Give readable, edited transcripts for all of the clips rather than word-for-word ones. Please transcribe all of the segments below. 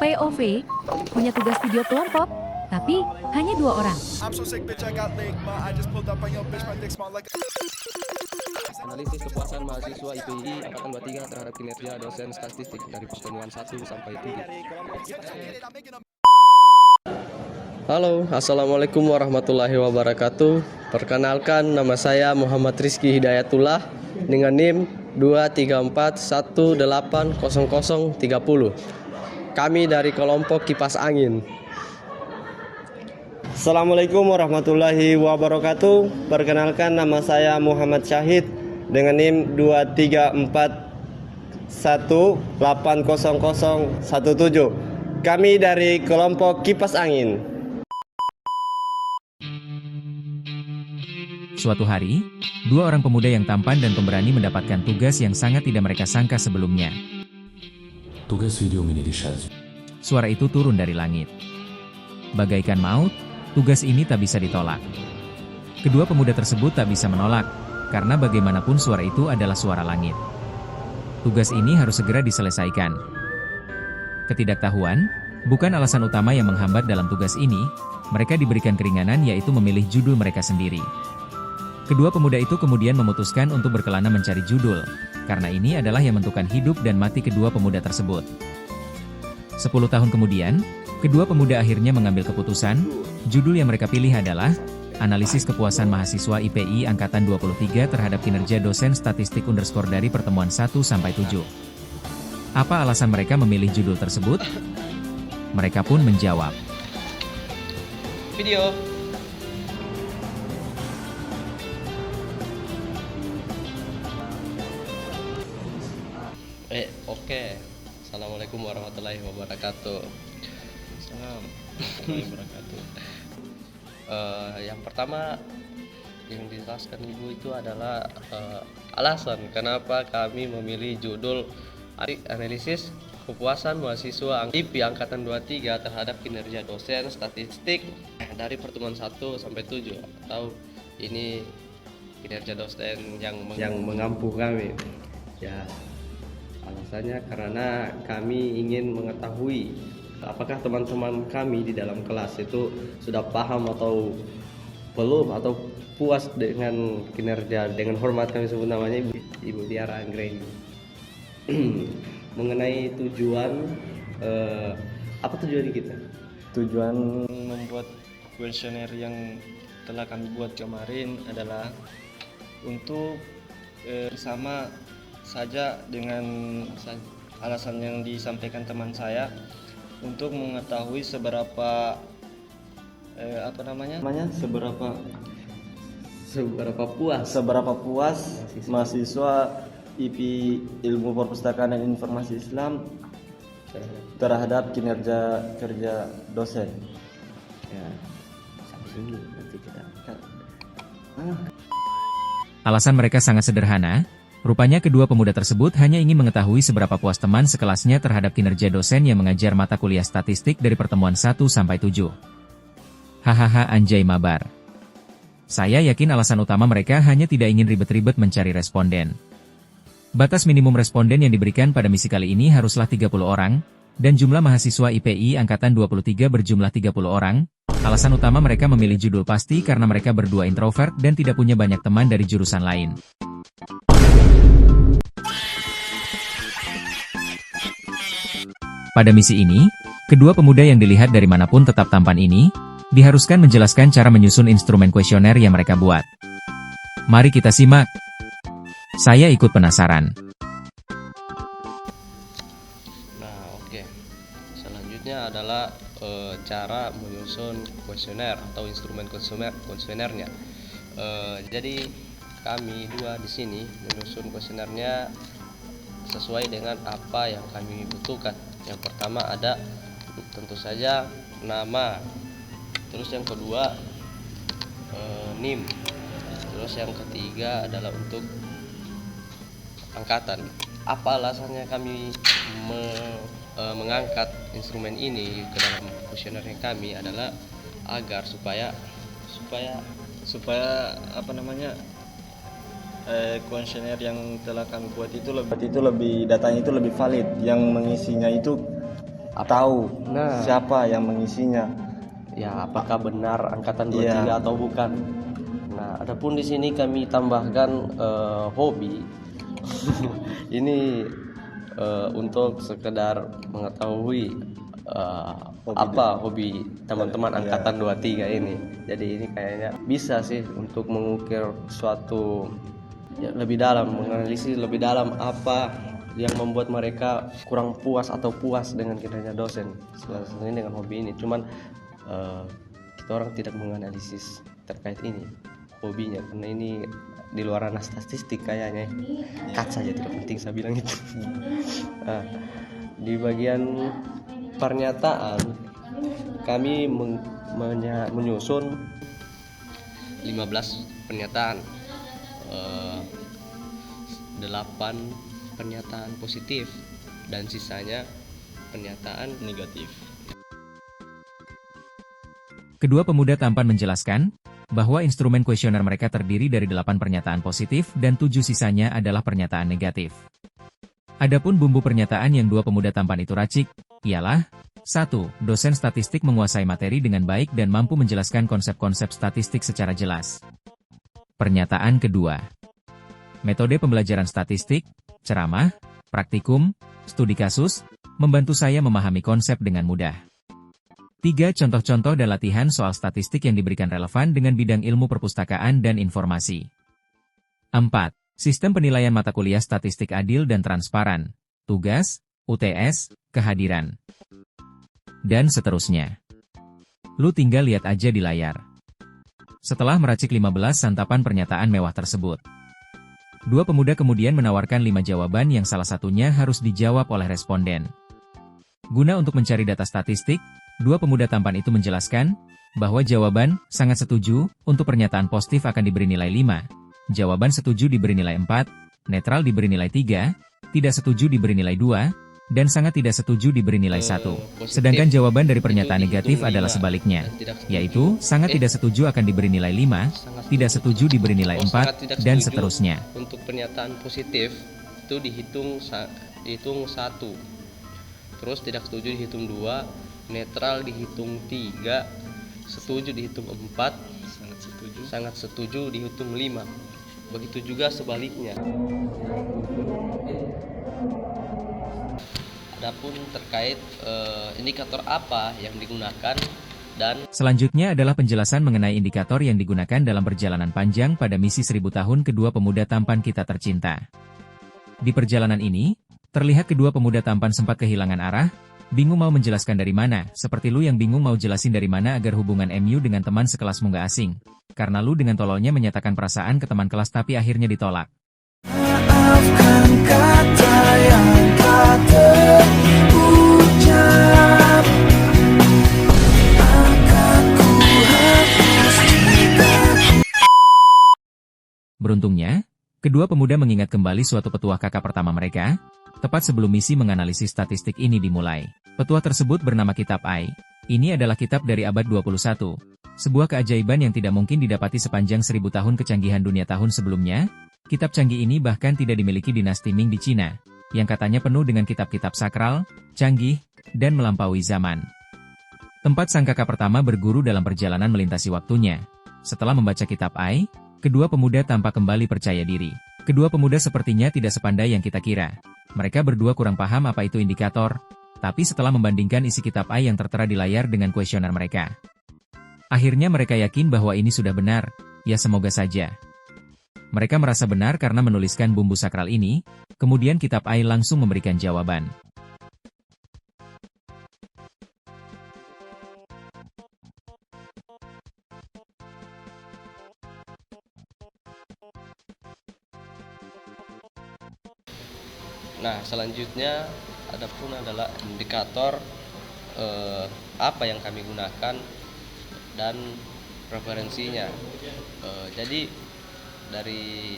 POV punya tugas video kelompok, tapi hanya 2 orang. Analisis kepuasan mahasiswa IPI Angkatan 23 terhadap kinerja dosen statistik dari pertemuan 1 sampai 7. Halo, Assalamualaikum warahmatullahi wabarakatuh. Perkenalkan, nama saya Muhammad Rizky Hidayatullah dengan NIM 234180030. Kami dari kelompok kipas angin. Assalamualaikum warahmatullahi wabarakatuh. Perkenalkan, nama saya Muhammad Syahid dengan NIM 234180017. Kami dari kelompok kipas angin. Suatu hari, 2 orang pemuda yang tampan dan pemberani mendapatkan tugas yang sangat tidak mereka sangka sebelumnya. Tugas video mini discharge. Suara itu turun dari langit. Bagaikan maut, tugas ini tak bisa ditolak. Kedua pemuda tersebut tak bisa menolak, karena bagaimanapun suara itu adalah suara langit. Tugas ini harus segera diselesaikan. Ketidaktahuan bukan alasan utama yang menghambat dalam tugas ini, mereka diberikan keringanan yaitu memilih judul mereka sendiri. Kedua pemuda itu kemudian memutuskan untuk berkelana mencari judul, karena ini adalah yang menentukan hidup dan mati kedua pemuda tersebut. 10 tahun kemudian, kedua pemuda akhirnya mengambil keputusan, judul yang mereka pilih adalah Analisis Kepuasan Mahasiswa IPI Angkatan 23 terhadap kinerja dosen statistik underscore dari pertemuan 1 sampai 7. Apa alasan mereka memilih judul tersebut? Mereka pun menjawab. Video. Oke. Assalamualaikum warahmatullahi wabarakatuh. Assalamualaikum warahmatullahi wabarakatuh. Yang pertama yang dijelaskan Ibu itu adalah alasan kenapa kami memilih judul Analisis Kepuasan Mahasiswa IPI Angkatan 23 terhadap kinerja dosen statistik dari pertemuan 1 sampai 7, atau ini kinerja dosen yang mengampu kami. Ya, alasannya karena kami ingin mengetahui apakah teman-teman kami di dalam kelas itu sudah paham atau belum, atau puas dengan kinerja, dengan hormat kami sebut namanya Ibu Tiara Anggreni. Mengenai tujuan, apa tujuan kita? Tujuan membuat kuesioner yang telah kami buat kemarin adalah untuk bersama saja dengan alasan yang disampaikan teman saya untuk mengetahui seberapa seberapa puas mahasiswa IPI Ilmu Perpustakaan dan Informasi Islam terhadap kinerja kerja dosen. Ya, sampai sini nanti kita. Alasan mereka sangat sederhana. Rupanya kedua pemuda tersebut hanya ingin mengetahui seberapa puas teman sekelasnya terhadap kinerja dosen yang mengajar mata kuliah statistik dari pertemuan 1 sampai 7. Hahaha, anjay mabar. Saya yakin alasan utama mereka hanya tidak ingin ribet-ribet mencari responden. Batas minimum responden yang diberikan pada misi kali ini haruslah 30 orang, dan jumlah mahasiswa IPI Angkatan 23 berjumlah 30 orang. Alasan utama mereka memilih judul pasti karena mereka berdua introvert dan tidak punya banyak teman dari jurusan lain. Pada misi ini, kedua pemuda yang dilihat dari manapun tetap tampan ini, diharuskan menjelaskan cara menyusun instrumen kuesioner yang mereka buat. Mari kita simak. Saya ikut penasaran. Nah, oke. Selanjutnya adalah cara menyusun kuesioner atau instrumen kuesionernya. Jadi kami dua di sini menyusun kuesionernya sesuai dengan apa yang kami butuhkan. Yang pertama ada tentu saja nama, terus yang kedua NIM, terus yang ketiga adalah untuk angkatan. Apa alasannya kami mengangkat instrumen ini ke dalam kuesioner kami adalah agar supaya kuesioner yang telah kami buat itu lebih datanya itu lebih valid, yang mengisinya itu tahu Nah. siapa yang mengisinya. Ya, apakah benar angkatan 23 Iya. atau bukan? Nah, adapun di sini kami tambahkan hobi. Ini untuk sekedar mengetahui hobi teman-teman angkatan 23 ini. Jadi ini kayaknya bisa sih untuk mengukir suatu lebih dalam, menganalisis lebih dalam apa yang membuat mereka kurang puas atau puas dengan kinerja dosen. Salah satunya dengan hobi ini. Cuman kita orang tidak menganalisis terkait ini hobinya karena ini di luar ranah statistik kayaknya. Cut saja, tidak penting saya bilang itu. Nah, di bagian pernyataan kami menyusun 15 pernyataan, 8 pernyataan positif dan sisanya pernyataan negatif. Kedua pemuda tampan menjelaskan bahwa instrumen kuesioner mereka terdiri dari 8 pernyataan positif dan 7 sisanya adalah pernyataan negatif. Adapun bumbu pernyataan yang dua pemuda tampan itu racik, ialah 1. Dosen statistik menguasai materi dengan baik dan mampu menjelaskan konsep-konsep statistik secara jelas. Pernyataan kedua. Metode pembelajaran statistik, ceramah, praktikum, studi kasus, membantu saya memahami konsep dengan mudah. 3. Contoh-contoh dan latihan soal statistik yang diberikan relevan dengan bidang ilmu perpustakaan dan informasi. 4. Sistem penilaian mata kuliah statistik adil dan transparan, tugas, UTS, kehadiran, dan seterusnya. Lu tinggal lihat aja di layar. Setelah meracik 15 santapan pernyataan mewah tersebut, dua pemuda kemudian menawarkan 5 jawaban yang salah satunya harus dijawab oleh responden. Guna untuk mencari data statistik, dua pemuda tampan itu menjelaskan bahwa jawaban sangat setuju untuk pernyataan positif akan diberi nilai 5, jawaban setuju diberi nilai 4, netral diberi nilai 3, tidak setuju diberi nilai 2, dan sangat tidak setuju diberi nilai 1. Sedangkan jawaban dari pernyataan negatif adalah sebaliknya, yaitu sangat tidak setuju akan diberi nilai 5, tidak setuju diberi nilai 4, dan seterusnya. Untuk pernyataan positif itu dihitung 1, terus tidak setuju dihitung 2, netral dihitung 3, setuju dihitung 4, sangat setuju dihitung 5. Begitu juga sebaliknya. Adapun terkait indikator apa yang digunakan dan selanjutnya adalah penjelasan mengenai indikator yang digunakan dalam perjalanan panjang pada misi 1000 tahun kedua pemuda tampan kita tercinta. Di perjalanan ini, terlihat kedua pemuda tampan sempat kehilangan arah, bingung mau menjelaskan dari mana, seperti lu yang bingung mau jelasin dari mana agar hubungan MU dengan teman sekelasmu nggak asing. Karena lu dengan tololnya menyatakan perasaan ke teman kelas tapi akhirnya ditolak. Maafkan kata yang tak terucap, akan ku hapus jika. Beruntungnya, kedua pemuda mengingat kembali suatu petuah kakak pertama mereka, tepat sebelum misi menganalisis statistik ini dimulai. Petuah tersebut bernama Kitab Ai. Ini adalah kitab dari abad 21. Sebuah keajaiban yang tidak mungkin didapati sepanjang 1000 tahun kecanggihan dunia tahun sebelumnya. Kitab canggih ini bahkan tidak dimiliki dinasti Ming di Cina, yang katanya penuh dengan kitab-kitab sakral, canggih, dan melampaui zaman. Tempat sang kakak pertama berguru dalam perjalanan melintasi waktunya. Setelah membaca Kitab Ai, kedua pemuda tampak kembali percaya diri. Kedua pemuda sepertinya tidak sepandai yang kita kira. Mereka berdua kurang paham apa itu indikator, tapi setelah membandingkan isi Kitab Ai yang tertera di layar dengan kuesioner mereka, akhirnya mereka yakin bahwa ini sudah benar, ya semoga saja. Mereka merasa benar karena menuliskan bumbu sakral ini, kemudian Kitab Ai langsung memberikan jawaban. nah selanjutnya adapun adalah indikator apa yang kami gunakan dan referensinya. Jadi dari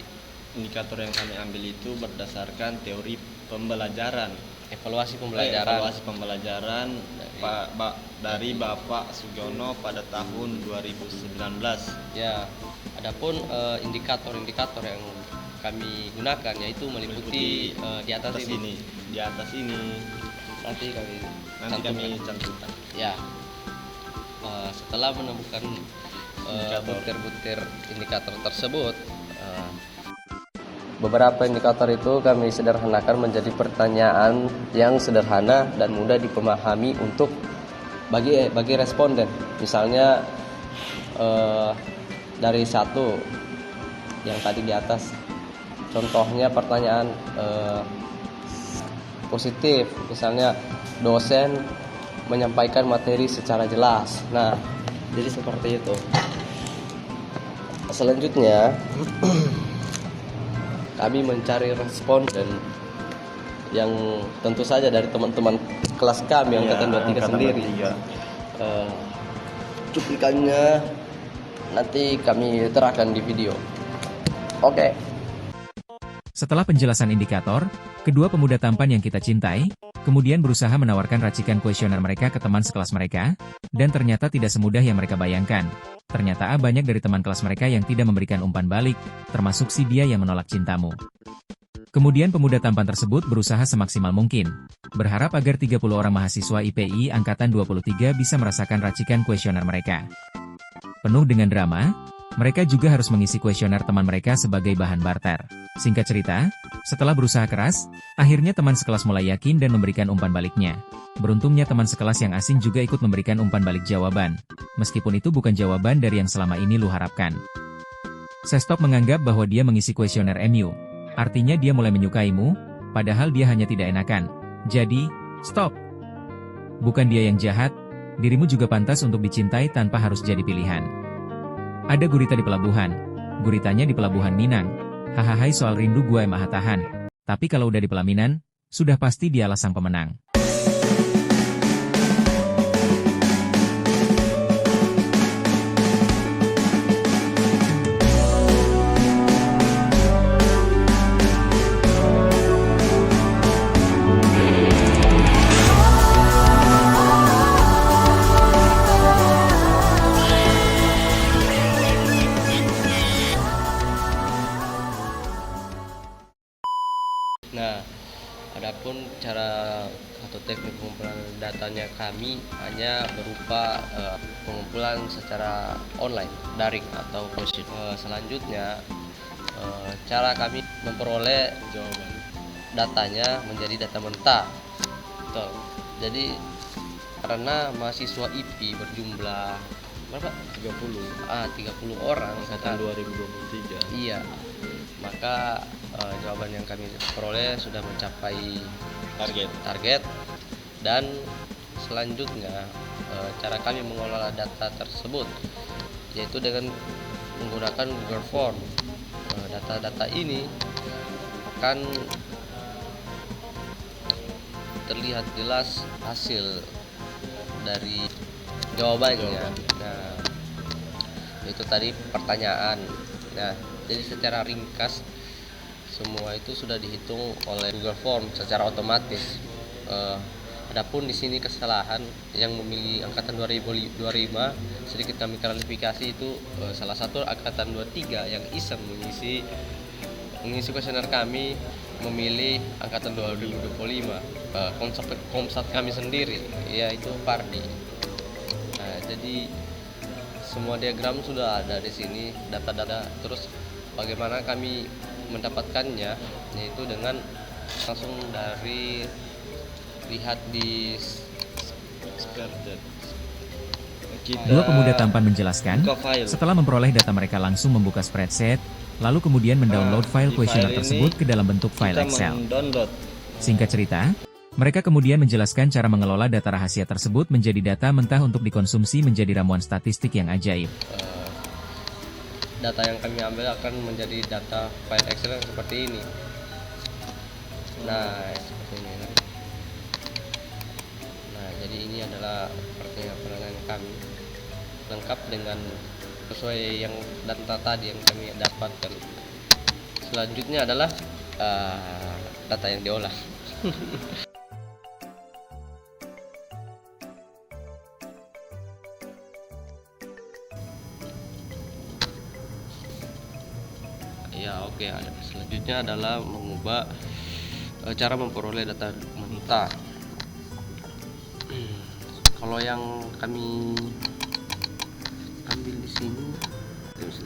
Indikator yang kami ambil itu berdasarkan teori pembelajaran, evaluasi pembelajaran dari Bapak Sugiono pada tahun 2019. ya. Adapun indikator-indikator yang kami gunakan yaitu meliputi di atas ini. Di atas ini Nanti kami Nanti kami cantumkan. Ya, setelah menemukan butir-butir indikator tersebut, beberapa indikator itu kami sederhanakan menjadi pertanyaan yang sederhana dan mudah dipahami untuk bagi responden. Misalnya dari satu yang tadi di atas, contohnya pertanyaan positif, misalnya dosen menyampaikan materi secara jelas. Nah, jadi seperti itu. Selanjutnya kami mencari responden yang tentu saja dari teman-teman kelas kami angkatan 23 sendiri. Cuplikannya nanti kami terapkan di video. Oke. Setelah penjelasan indikator, kedua pemuda tampan yang kita cintai, kemudian berusaha menawarkan racikan kuesioner mereka ke teman sekelas mereka, dan ternyata tidak semudah yang mereka bayangkan. Ternyata banyak dari teman kelas mereka yang tidak memberikan umpan balik, termasuk si dia yang menolak cintamu. Kemudian pemuda tampan tersebut berusaha semaksimal mungkin, berharap agar 30 orang mahasiswa IPI Angkatan 23 bisa merasakan racikan kuesioner mereka. Penuh dengan drama, mereka juga harus mengisi kuesioner teman mereka sebagai bahan barter. Singkat cerita, setelah berusaha keras, akhirnya teman sekelas mulai yakin dan memberikan umpan baliknya. Beruntungnya teman sekelas yang asing juga ikut memberikan umpan balik jawaban, meskipun itu bukan jawaban dari yang selama ini lu harapkan. Sestop menganggap bahwa dia mengisi kuesioner MU, artinya dia mulai menyukaimu, padahal dia hanya tidak enakan. Jadi, stop. Bukan dia yang jahat, dirimu juga pantas untuk dicintai tanpa harus jadi pilihan. Ada gurita di pelabuhan, guritanya di pelabuhan Minang. Hahaha soal rindu gue maha tahan. Tapi kalau udah di pelaminan, sudah pasti dialah sang pemenang. Nah, adapun cara atau teknik pengumpulan datanya kami hanya berupa pengumpulan secara online, daring atau closed. Selanjutnya, cara kami memperoleh jawaban datanya menjadi data mentah. Betul. Jadi karena mahasiswa IP berjumlah berapa? 30 orang Angkatan 2023. Iya. Maka jawaban yang kami peroleh sudah mencapai target dan selanjutnya cara kami mengelola data tersebut yaitu dengan menggunakan Google Form. Data-data ini akan terlihat jelas hasil dari jawabannya. Nah, itu tadi pertanyaan. Nah, jadi secara ringkas semua itu sudah dihitung oleh Google Form secara otomatis. Adapun di sini kesalahan yang memilih angkatan 2025 sedikit kami klarifikasi itu salah satu angkatan 23 yang iseng mengisi kuesioner kami memilih angkatan 2025 komsat kami sendiri yaitu Pardi. Nah, jadi semua diagram sudah ada di sini, data-data. Terus bagaimana kami mendapatkannya, yaitu dengan langsung dari lihat di spreadsheet. Dua pemuda tampan menjelaskan, setelah memperoleh data mereka langsung membuka spreadsheet, lalu kemudian mendownload file kuesioner tersebut ke dalam bentuk file Excel. Singkat cerita, mereka kemudian menjelaskan cara mengelola data rahasia tersebut menjadi data mentah untuk dikonsumsi menjadi ramuan statistik yang ajaib. Data yang kami ambil akan menjadi data file Excel yang seperti ini. Nah, seperti ini. Nah, jadi ini adalah pertanyaan kami lengkap dengan sesuai yang data tadi yang kami dapatkan. Selanjutnya adalah data yang diolah. Ya, oke. Selanjutnya adalah mengubah cara memperoleh data mentah. Kalau yang kami ambil di sini bisa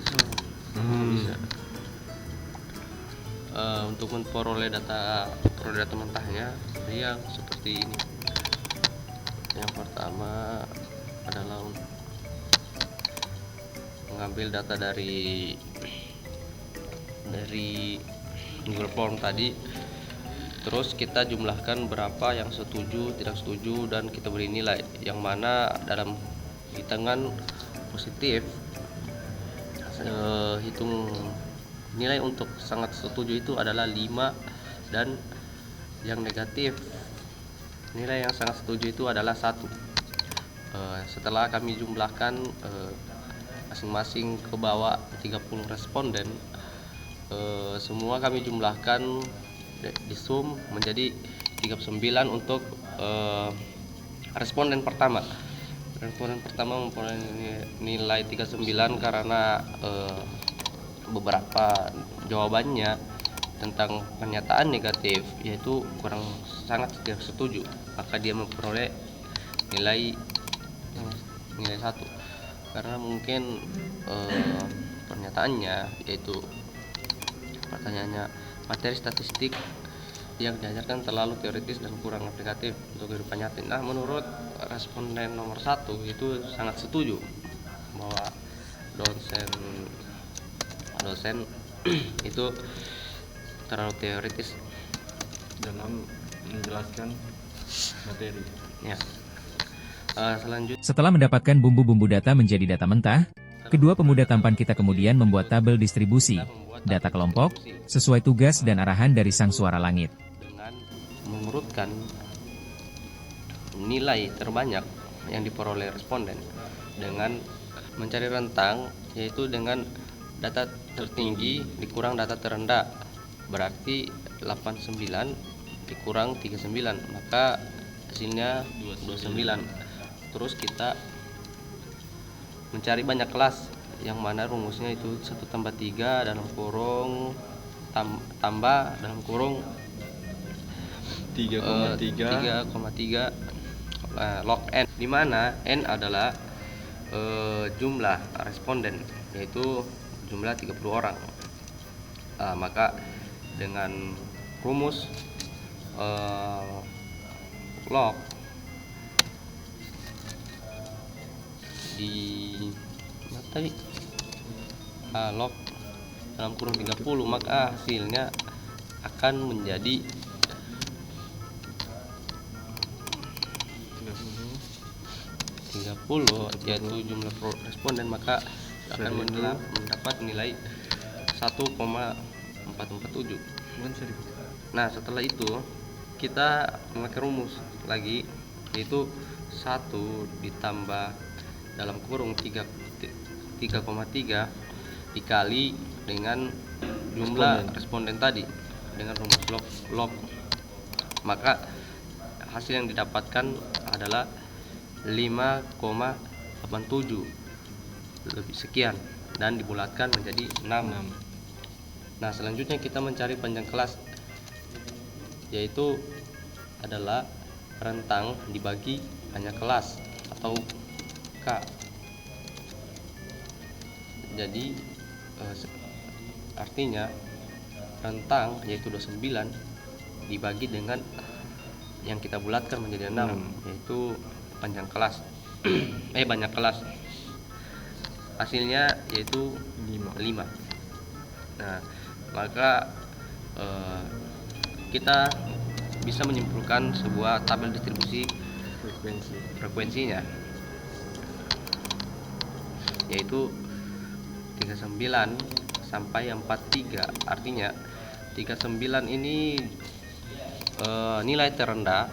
untuk memperoleh data mentahnya yang seperti ini. Yang pertama adalah mengambil data dari Google Form tadi, terus kita jumlahkan berapa yang setuju, tidak setuju, dan kita beri nilai, yang mana dalam hitungan positif hitung nilai untuk sangat setuju itu adalah 5, dan yang negatif nilai yang sangat setuju itu adalah 1. Setelah kami jumlahkan masing-masing ke bawah 30 responden, semua kami jumlahkan di sum menjadi 39 untuk responden pertama. Responden pertama memperoleh nilai 39 karena beberapa jawabannya tentang pernyataan negatif, yaitu sangat tidak setuju, maka dia memperoleh nilai 1 karena mungkin pernyataannya, yaitu pertanyaannya materi statistik yang diajarkan terlalu teoritis dan kurang aplikatif untuk kehidupan nyata. Nah, menurut responden nomor 1 itu sangat setuju bahwa dosen itu terlalu teoritis dalam menjelaskan materi. Ya. Selanjutnya Setelah mendapatkan bumbu-bumbu data menjadi data mentah, kedua pemuda tampan kita kemudian membuat tabel distribusi, data kelompok, sesuai tugas dan arahan dari sang suara langit. dengan mengurutkan nilai terbanyak yang diperoleh responden dengan mencari rentang, yaitu dengan data tertinggi dikurang data terendah, berarti 89 dikurang 39, maka hasilnya 29. Terus kita mencari banyak kelas, yang mana rumusnya itu 1 tambah 3 dalam kurung tambah dalam kurung 3,3 log n, di mana n adalah jumlah responden, yaitu jumlah 30 orang. Maka dengan rumus log di tadi log dalam kurung 30, maka hasilnya akan menjadi 30, yaitu jumlah responden, maka akan mendapat nilai 1,447. Nah, setelah itu kita memakai rumus lagi, yaitu 1 ditambah dalam kurung 3,3 dikali dengan jumlah responden tadi dengan rumus log, maka hasil yang didapatkan adalah 5,87 lebih sekian, dan dibulatkan menjadi 6. Nah, selanjutnya kita mencari panjang kelas, yaitu adalah rentang dibagi panjang kelas atau K. Jadi artinya rentang, yaitu 29 dibagi dengan yang kita bulatkan menjadi 6, yaitu panjang kelas banyak kelas, hasilnya yaitu 5. Nah, maka kita bisa menyimpulkan sebuah tabel distribusi frekuensinya, yaitu 39 sampai 43. Artinya 39 ini nilai terendah,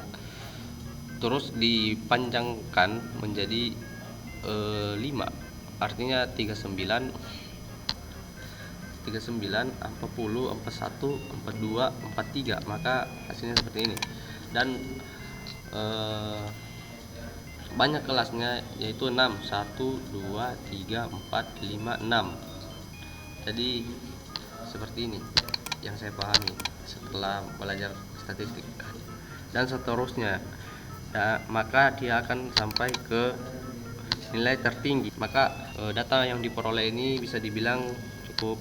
terus dipanjangkan menjadi 5. Artinya 39, 40, 41, 42, 43. Maka hasilnya seperti ini. Dan banyak kelasnya, yaitu 6, 1, 2, 3, 4, 5, 6. Jadi seperti ini yang saya pahami setelah belajar statistik. Dan seterusnya maka dia akan sampai ke nilai tertinggi. Maka data yang diperoleh ini bisa dibilang cukup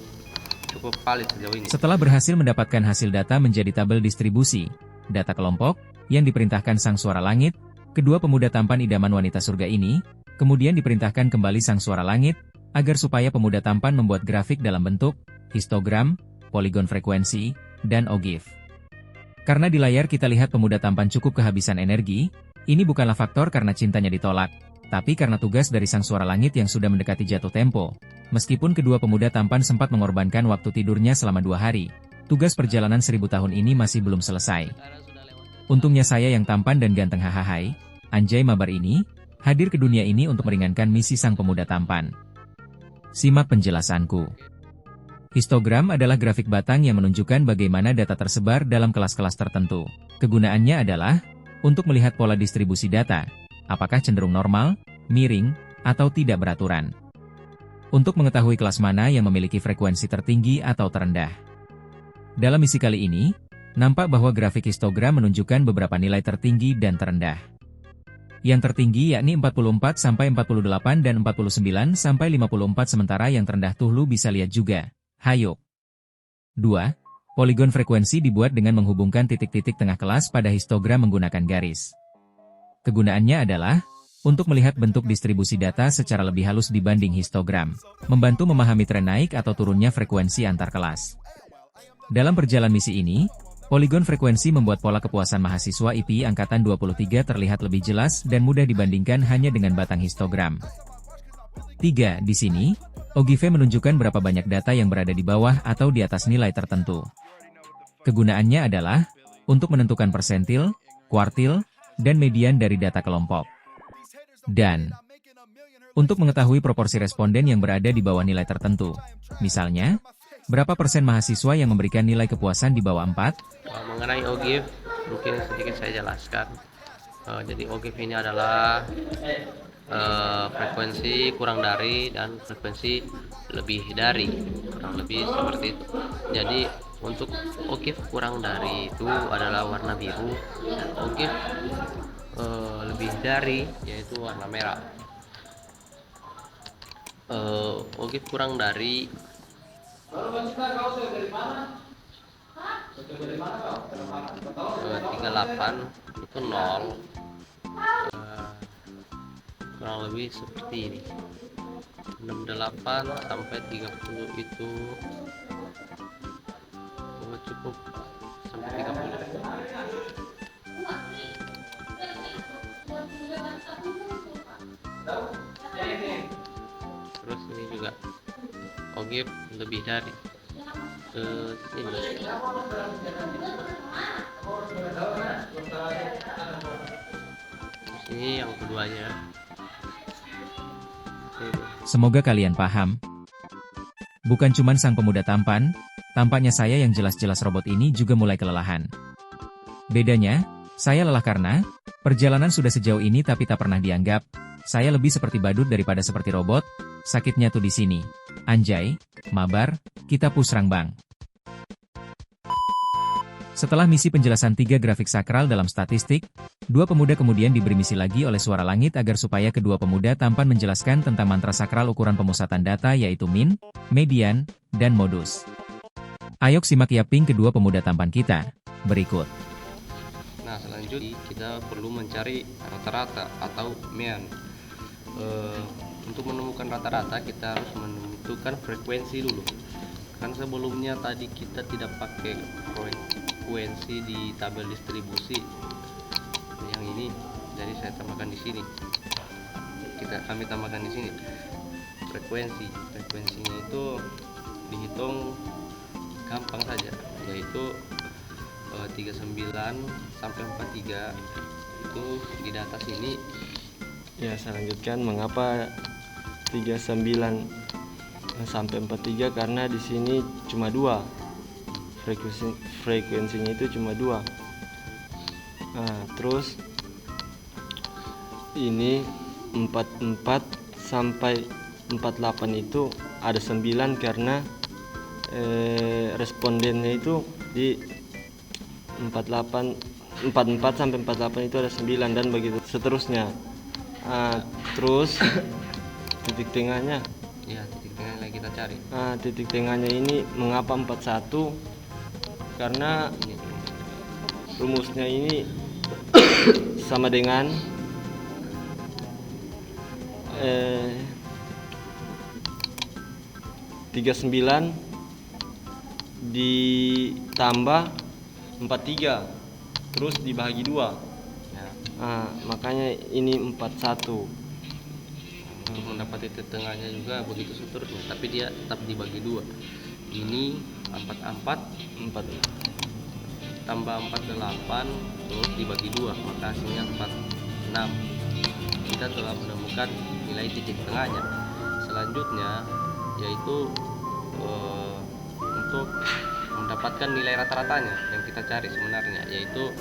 valid sejauh ini. Setelah berhasil mendapatkan hasil data menjadi tabel distribusi, data kelompok, yang diperintahkan sang suara langit, kedua pemuda tampan idaman wanita surga ini, kemudian diperintahkan kembali sang suara langit, agar supaya pemuda tampan membuat grafik dalam bentuk histogram, poligon frekuensi, dan OGIF. Karena di layar kita lihat pemuda tampan cukup kehabisan energi, ini bukanlah faktor karena cintanya ditolak, tapi karena tugas dari sang suara langit yang sudah mendekati jatuh tempo. Meskipun kedua pemuda tampan sempat mengorbankan waktu tidurnya selama 2 hari, tugas perjalanan 1000 tahun ini masih belum selesai. Untungnya saya yang tampan dan ganteng hahahai, Anjay Mabar ini, hadir ke dunia ini untuk meringankan misi sang pemuda tampan. Simak penjelasanku. Histogram adalah grafik batang yang menunjukkan bagaimana data tersebar dalam kelas-kelas tertentu. Kegunaannya adalah untuk melihat pola distribusi data, apakah cenderung normal, miring, atau tidak beraturan. Untuk mengetahui kelas mana yang memiliki frekuensi tertinggi atau terendah. Dalam misi kali ini, nampak bahwa grafik histogram menunjukkan beberapa nilai tertinggi dan terendah. Yang tertinggi yakni 44 sampai 48 dan 49 sampai 54, sementara yang terendah tuh lu bisa lihat juga. Hayo. 2. Poligon frekuensi dibuat dengan menghubungkan titik-titik tengah kelas pada histogram menggunakan garis. Kegunaannya adalah untuk melihat bentuk distribusi data secara lebih halus dibanding histogram, membantu memahami tren naik atau turunnya frekuensi antar kelas. Dalam perjalanan misi ini, poligon frekuensi membuat pola kepuasan mahasiswa IPI Angkatan 23 terlihat lebih jelas dan mudah dibandingkan hanya dengan batang histogram. 3. Di sini, OGIF menunjukkan berapa banyak data yang berada di bawah atau di atas nilai tertentu. Kegunaannya adalah untuk menentukan persentil, kuartil, dan median dari data kelompok. Dan untuk mengetahui proporsi responden yang berada di bawah nilai tertentu. Misalnya, berapa persen mahasiswa yang memberikan nilai kepuasan di bawah 4? Mengenai OGIF, mungkin sedikit saya jelaskan. Jadi OGIF ini adalah frekuensi kurang dari dan frekuensi lebih dari, kurang lebih seperti itu. Jadi untuk OGIF kurang dari itu adalah warna biru, dan OGIF lebih dari yaitu warna merah. OGIF kurang dari 38 itu 0, kurang lebih seperti ini. 68 sampai 30 itu cukup sampai 30. Terus ini juga OGIF lebih dari sini. Terus ini yang keduanya. Semoga kalian paham. Bukan cuman sang pemuda tampan, tampaknya saya yang jelas-jelas robot ini juga mulai kelelahan. Bedanya, saya lelah karena perjalanan sudah sejauh ini tapi tak pernah dianggap. Saya lebih seperti badut daripada seperti robot. Sakitnya tuh di sini. Anjay, Mabar, kita pusrang bang. Setelah misi penjelasan 3 grafik sakral dalam statistik, 2 pemuda kemudian diberi misi lagi oleh suara langit agar supaya kedua pemuda tampan menjelaskan tentang mantra sakral ukuran pemusatan data yaitu min, median, dan modus. Ayo simak yaping kedua pemuda tampan kita, berikut. Nah, selanjutnya kita perlu mencari rata-rata atau mean. Untuk menemukan rata-rata kita harus menentukan frekuensi dulu. Kan sebelumnya tadi kita tidak pakai frekuensi di tabel distribusi yang ini, jadi saya tambahkan di sini. Kami tambahkan di sini frekuensinya itu dihitung gampang saja, yaitu 39 sampai 43 itu di data sini. Ya, saya lanjutkan mengapa 39 sampai 43, karena di sini cuma 2. Frekuensinya itu cuma 2. Nah, terus ini 44 sampai 48 itu ada 9 karena respondennya itu di 48 44 sampai 48 itu ada 9 dan begitu seterusnya. Terus titik tengahnya. Ya, titik tengah yang kita cari. Titik tengahnya ini mengapa 41? Karena Ini rumusnya ini sama dengan 39 ditambah 43 terus dibagi 2. ya, Makanya ini 41. untuk mendapat titik tengahnya juga begitu seterusnya, tapi dia tetap dibagi 2. Ini 44 tambah 48 terus dibagi 2, maka hasilnya 46. Kita telah menemukan nilai titik tengahnya. Selanjutnya yaitu untuk mendapatkan nilai rata-ratanya yang kita cari sebenarnya, yaitu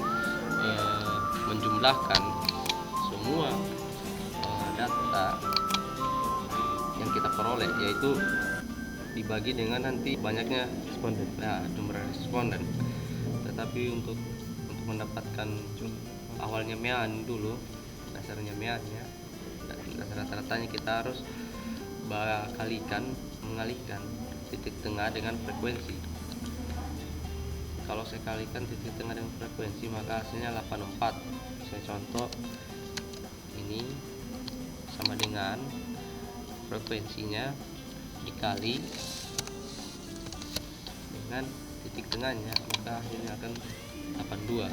menjumlahkan semua data yang kita peroleh, yaitu dibagi dengan nanti banyaknya Responden. jumlah responden. Tetapi untuk mendapatkan awalnya mean dulu, dasarnya meannya, dasar rata-ratanya, kita harus mengalihkan titik tengah dengan frekuensi. Kalau saya kalikan titik tengah dengan frekuensi, maka hasilnya 84. Saya contoh, ini sama dengan frekuensinya dikali dengan titik tengahnya, maka hasilnya akan 82.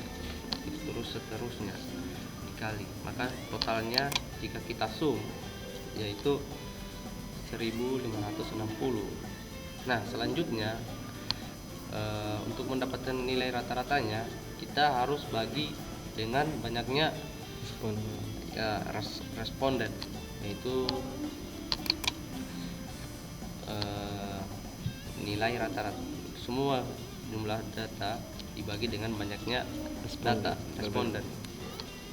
Terus seterusnya dikali, maka totalnya jika kita sum yaitu 1560. Nah, selanjutnya untuk mendapatkan nilai rata-ratanya kita harus bagi dengan banyaknya responden, yaitu nilai rata-rata semua jumlah data dibagi dengan banyaknya data responden,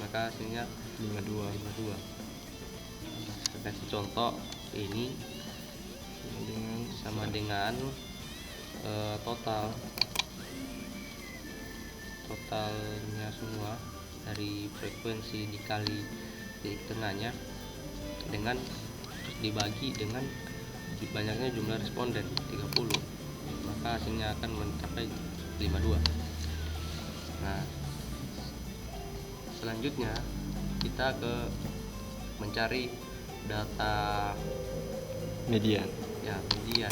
maka hasilnya 52. Saya kasih contoh, ini sama dengan totalnya semua dari frekuensi dikali titik tengahnya dengan dibagi dengan banyaknya jumlah responden 30, maka hasilnya akan mencapai 52. Nah, selanjutnya kita mencari data Median. median.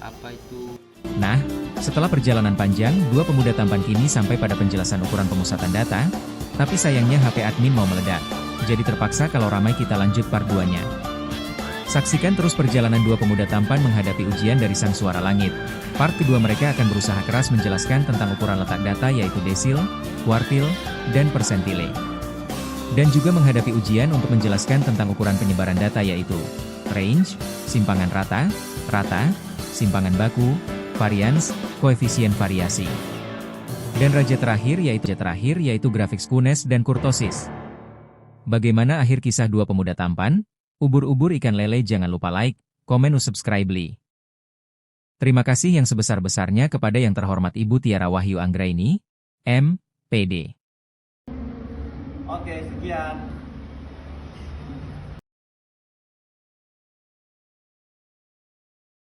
Apa itu? Nah, setelah perjalanan panjang, dua pemuda tampan kini sampai pada penjelasan ukuran pemusatan data, tapi sayangnya HP admin mau meledak. Jadi terpaksa kalau ramai kita lanjut part 2-nya. Saksikan terus perjalanan dua pemuda tampan menghadapi ujian dari sang suara langit. Part kedua mereka akan berusaha keras menjelaskan tentang ukuran letak data yaitu desil, kuartil, dan persentile. Dan juga menghadapi ujian untuk menjelaskan tentang ukuran penyebaran data yaitu range, simpangan rata, simpangan baku, varians, koefisien variasi. Dan raja terakhir yaitu grafik skewness dan kurtosis. Bagaimana akhir kisah dua pemuda tampan? Ubur-ubur ikan lele, jangan lupa like, komen, subscribe. Terima kasih yang sebesar-besarnya kepada yang terhormat Ibu Tiara Wahyu Anggraini, M.Pd. Oke, sekian.